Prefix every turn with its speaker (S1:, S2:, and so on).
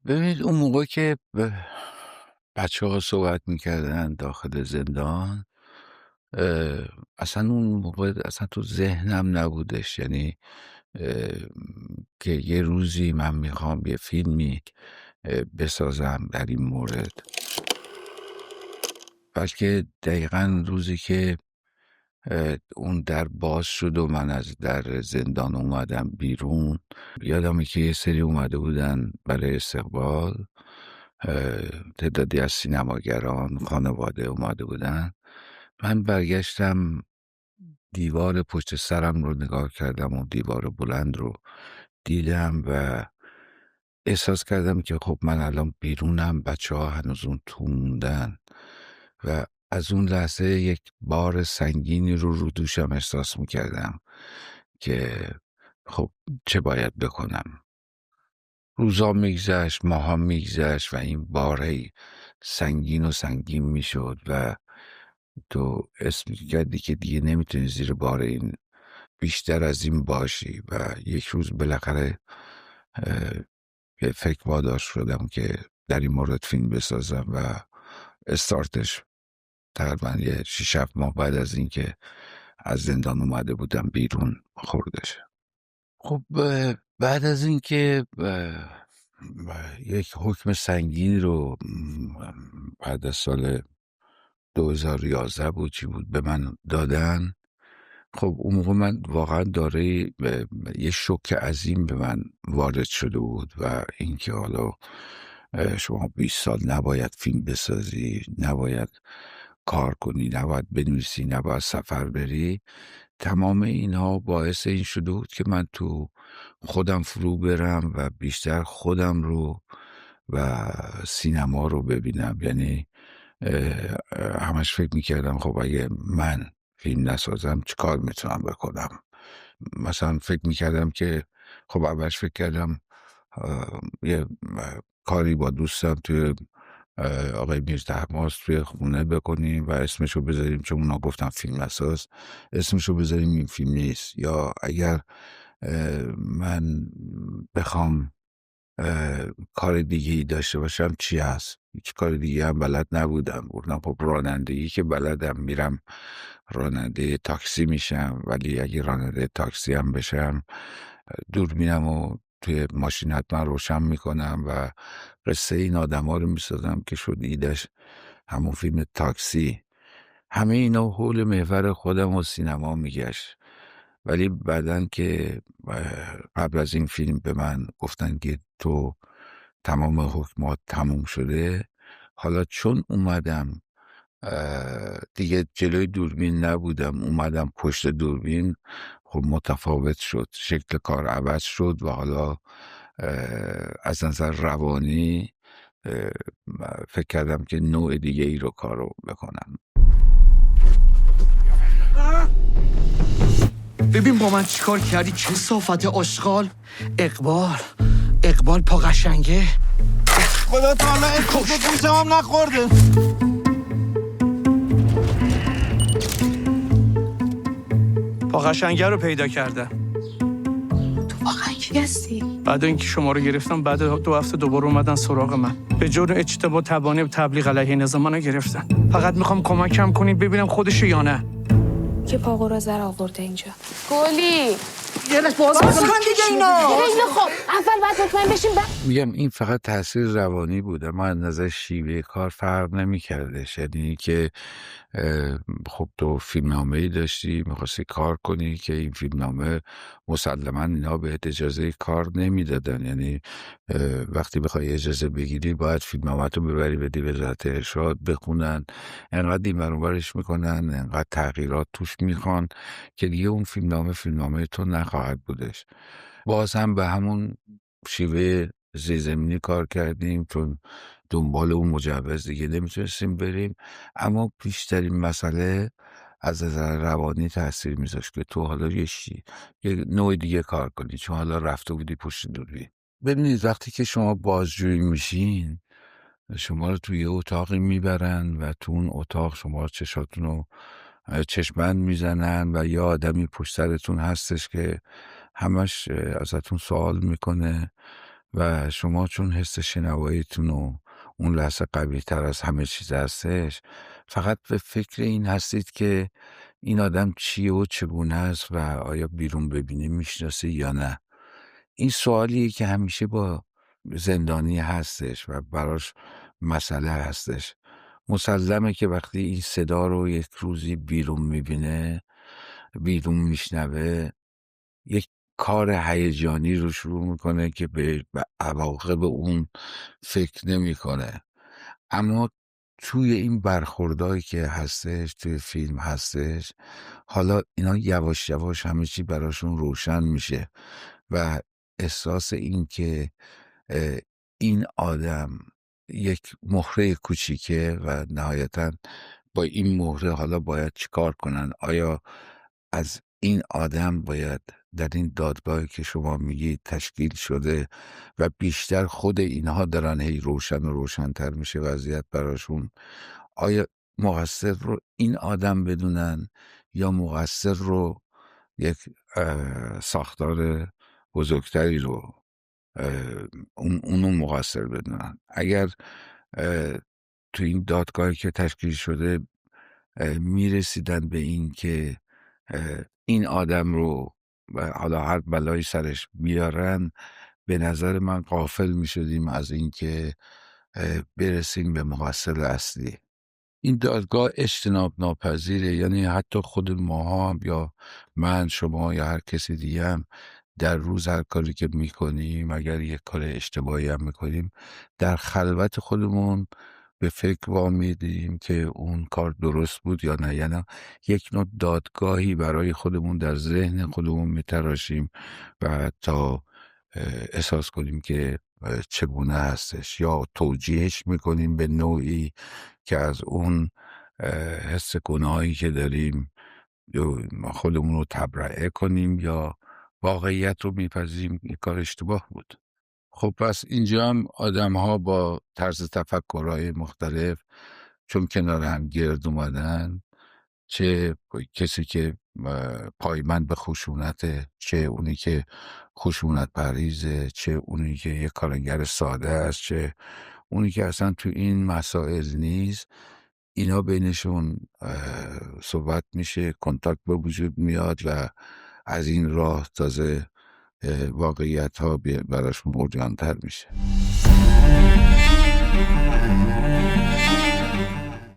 S1: ببینید اون موقع که بچه ها صحبت میکردن داخل زندان، اصلا اون موقع اصلا تو ذهنم نبودش، یعنی اه، که یه روزی من میخوام یه فیلمی بسازم در این مورد، بلکه دقیقا روزی که اون در باز شد و من از در زندان اومدم بیرون، یادمه که یه سری اومده بودن برای استقبال، تعدادی از سینماگران خانواده اومده بودن. من برگشتم، دیوار پشت سرم رو نگاه کردم و دیوار بلند رو دیدم و احساس کردم که خب من الان بیرونم، بچه ها هنوز اون تو موندن و از اون لحظه یک بار سنگینی رو دوشم احساس میکردم که خب چه باید بکنم. روزا میگذشت، ماها میگذشت و این باره سنگین و سنگین میشد و تو اسم کردی که دیگه نمیتونی زیر بار این بیشتر از این باشی و یک روز بالاخره یه فکر وادار شدم که در این مورد فیلم بسازم و استارتش تقریبا یه 6-7 ماه بعد از اینکه از زندان اومده بودم بیرون خوردش. خب بعد از اینکه یک حکم سنگین رو بعد از سال 2011 بود چی بود به من دادن، خب اون موقع من واقعا داره یه شوک عظیم به من وارد شده بود و اینکه حالا شما 20 سال نباید فیلم بسازی، نباید کار کنی، نباید بنویسی، نباید سفر بری. تمام اینها باعث این شده بود که من تو خودم فرو برم و بیشتر خودم رو و سینما رو ببینم. یعنی همش فکر میکردم خب اگه من فیلم نسازم چه کار میتونم بکنم. مثلا فکر میکردم که خب اولش فکر کردم یه کاری با دوستم توی آقای میرزا حماس توی خونه بکنیم و اسمشو بذاریم، چون اونا گفتم فیلم اساس، اسمشو بذاریم این فیلم نیست. یا اگر من بخوام کار دیگه ای داشته باشم چی هست؟ هیچ کار دیگه هم بلد نبودم. گفتم خب رانندگی که بلدم، میرم راننده تاکسی میشم، ولی اگه راننده تاکسی هم بشم دوربینم و توی ماشین حتما روشن میکنم و قصه این آدم ها رو میسازم که شد ایدش همون فیلم تاکسی. همه اینا حول محور خودم و سینما میگشت. ولی بعدن که قبل از این فیلم به من گفتن که تو تمام حکمات تموم شده، حالا چون اومدم دیگه جلوی دوربین نبودم، اومدم پشت دوربین، خب متفاوت شد، شکل کار عوض شد و حالا از نظر روانی فکر کردم که نوع دیگه ای رو کارو بکنم.
S2: ببین با من چیکار کردی، چه صافت آشغال. اقبال پا قشنگه.
S3: خدا تعالی اسمش گوشم هم نخورده.
S2: پا قشنگه رو پیدا کرده.
S4: تو واقعا کی هستی؟
S2: بعد اینکه شما رو گرفتم، بعد 2 هفته دوباره اومدن سراغ من. به جرم اجتباه تبانی و تبلیغ علیه نظام منو گرفتن. فقط میخوام کمکم کنید ببینم خودشه یا نه.
S4: که پاقورازه رو آورده اینجا. گلی
S2: یه لحظه باز کن دیگه اینا.
S4: خیلی خوب، اول باید مطمئن بشیم
S1: میگم این فقط تاثیر روانی بوده، ما از نظر شیوه کار فرق نمی کردش. یعنی که خب تو فیلمنامه‌ای داشتی میخواستی کار کنی که این فیلمنامه مسلما اینا بهت اجازه کار نمیدادن. یعنی وقتی بخوای اجازه بگیری باید فیلمنامه تو ببری بدی وزارت ارشاد بخونن، انقدر این برش میکنن، انقدر تغییرات توش میخوان که دیگه اون فیلمنامه تو نخواهد بودش. باز هم به همون شیوه زیرزمینی کار کردیم، چون دنبال اون مجوز دیگه نمیتونستیم بریم. اما بیشترین مسئله از نظر روانی تاثیر میذاشت که تو حالا یه نوع دیگه کار کنی، چون حالا رفته بودی پشت دوربین. ببینید وقتی که شما بازجویی میشین، شما رو توی یه اتاقی میبرن و تو اون اتاق شما چشاتون رو چشمند میزنن و یه آدمی پشت سرتون هستش که همش ازتون سوال میکنه و شما چون حس شنواییتون و اون لحظه قوی تر از همه چیز هستش، فقط به فکر این هستید که این آدم چیه و چگونه است و آیا بیرون ببینی میشناسه یا نه. این سوالیه که همیشه با زندانی هستش و براش مسئله هستش. مسلمه که وقتی این صدا رو یک روزی بیرون میبینه، بیرون میشنوه، یک کار هیجانی رو شروع میکنه که به عواقب اون فکر نمیکنه. اما توی این برخوردایی که هستش، توی فیلم هستش، حالا اینا یواش یواش همه چی براشون روشن میشه و احساس این که این آدم یک مهره کوچیکه و نهایتاً با این مهره حالا باید چیکار کنن. آیا از این آدم باید در این دادگاهی که شما میگید تشکیل شده و بیشتر خود اینها دارن هی روشن و روشن‌تر میشه وضعیت براشون، آیا مقصر رو این آدم بدونن یا مقصر رو یک ساختار بزرگتری رو اونو مقصر بدونن؟ اگر تو این دادگاهی که تشکیل شده میرسیدن به این که این آدم رو و حالا هر بلایی سرش بیارن، به نظر من غافل میشدیم از این که برسیم به مقصر اصلی. این دادگاه اجتناب ناپذیره، یعنی حتی خود ما هم یا من، شما یا هر کسی دیگه هم در روز هر کاری که میکنیم، اگر یک کار اشتباهی هم میکنیم، در خلوت خودمون به فکر وامیدیم که اون کار درست بود یا نه. یعنی یک نوع دادگاهی برای خودمون در ذهن خودمون میتراشیم و تا احساس کنیم که چگونه هستش، یا توجیهش میکنیم به نوعی که از اون حس گناهی که داریم خودمون رو تبرئه کنیم یا واقعیت رو میپذیریم این کار اشتباه بود. خب پس اینجا هم آدم ها با طرز تفکرهای مختلف چون کنار هم گرد اومدن، چه کسی که پایبند به خشونته، چه اونی که خشونت پریزه، چه اونی که یک کارگر ساده است، چه اونی که اصلا تو این مسائل نیست، اینا بینشون صحبت میشه، کنتاکت به وجود میاد و از این راه تازه واقعیت ها براشون عریان‌تر میشه.